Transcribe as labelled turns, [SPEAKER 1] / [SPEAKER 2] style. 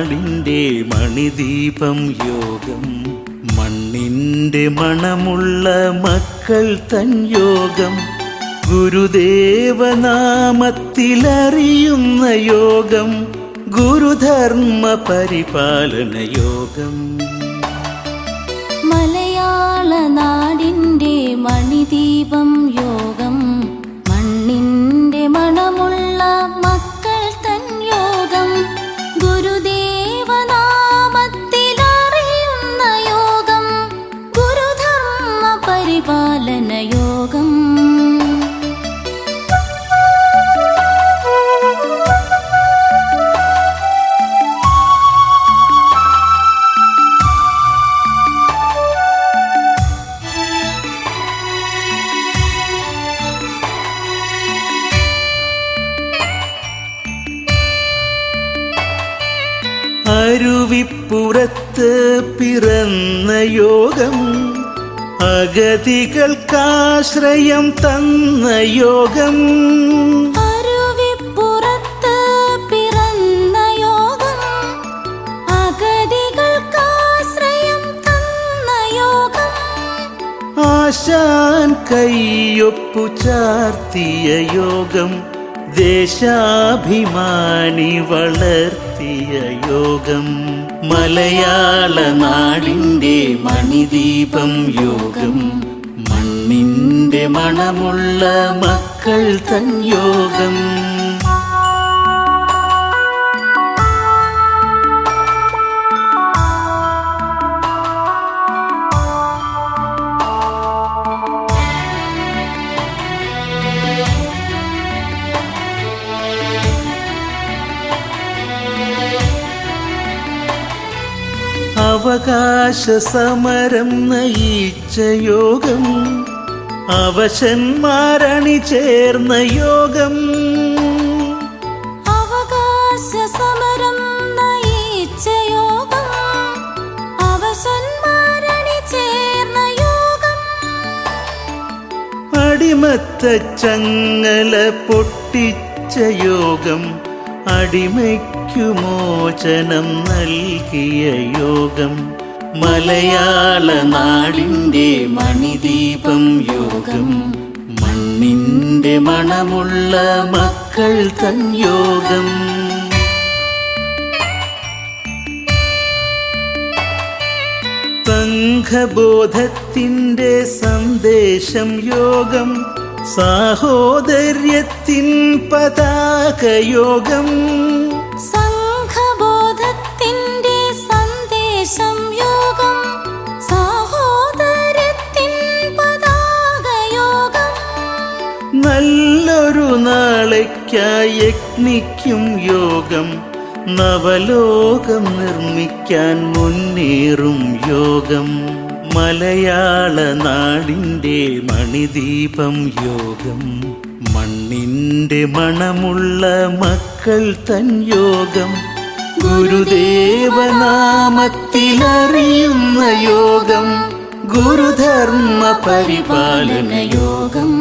[SPEAKER 1] നാടിൻ്റെ മണിദീപം യോഗം, മണ്ണിൻ്റെ മണമുള്ള മക്കൾ തൻ യോഗം, ഗുരുദേവനാമത്തിലറിയുന്ന യോഗം, ഗുരുധർമ്മ പരിപാലന യോഗം.
[SPEAKER 2] മലയാള നാടിൻ്റെ മണിദീപം യോഗം, മണ്ണിൻ്റെ മണമുള്ള മക്കൾ തൻ യോഗം, ഗുരുദേവനാമത്തിലറിയുന്ന യോഗം, ഗുരുധർമ്മ പരിപാലന യോഗം.
[SPEAKER 1] അരുവിപ്പുറത്ത് പിറന്ന യോഗം, അഗതികൾക്കാശ്രയം തന്ന യോഗം,
[SPEAKER 2] അരുവിപ്പുറത്ത് പിറന്ന യോഗം, അഗതികൾക്കാശ്രയം തന്ന യോഗം,
[SPEAKER 1] ആശാൻ കൈയൊപ്പു ചാർത്തിയ യോഗം, ദേശാഭിമാനി വളർത്തിയ യോഗം. മലയാള നാടിൻ്റെ മണിദീപം യോഗം, മണ്ണിൻ്റെ മണമുള്ള മക്കൾ തൻ യോഗം. അവകാശ സമരം നയിച്ച യോഗം, അവശന്മാരണി ചേർന്ന യോഗം,
[SPEAKER 2] അവകാശ സമരം നയിച്ച യോഗം, അവശന്മാരണി ചേർന്ന യോഗം,
[SPEAKER 1] അടിമത്ത ചങ്ങല പൊട്ടിച്ച യോഗം, അടിമയ്ക്കു മോചനം നൽകിയ യോഗം. മലയാള നാടിൻ്റെ മണിദീപം യോഗം, മണ്ണിൻ്റെ മണമുള്ള മക്കൾ തൻ യോഗം. സംഘബോധത്തിൻ്റെ സന്ദേശം യോഗം, സാഹോദര്യത്തിൻ പതാകയോഗം,
[SPEAKER 2] സംഘബോധത്തിൻ്റെ സന്ദേശം യോഗം, സാഹോദര്യത്തിൻ പതാകയോഗം,
[SPEAKER 1] നല്ലൊരു നാളേക്കായി യജ്ഞിക്കും യോഗം, നവലോകം നിർമ്മിക്കാൻ മുന്നേറും യോഗം. മലയാള നാടിൻ്റെ മണിദീപം യോഗം, മണ്ണിൻ്റെ മണമുള്ള മക്കൾ തൻ യോഗം, ഗുരുദേവനാമത്തിലറിയുന്ന യോഗം, ഗുരുധർമ്മ പരിപാലന യോഗം.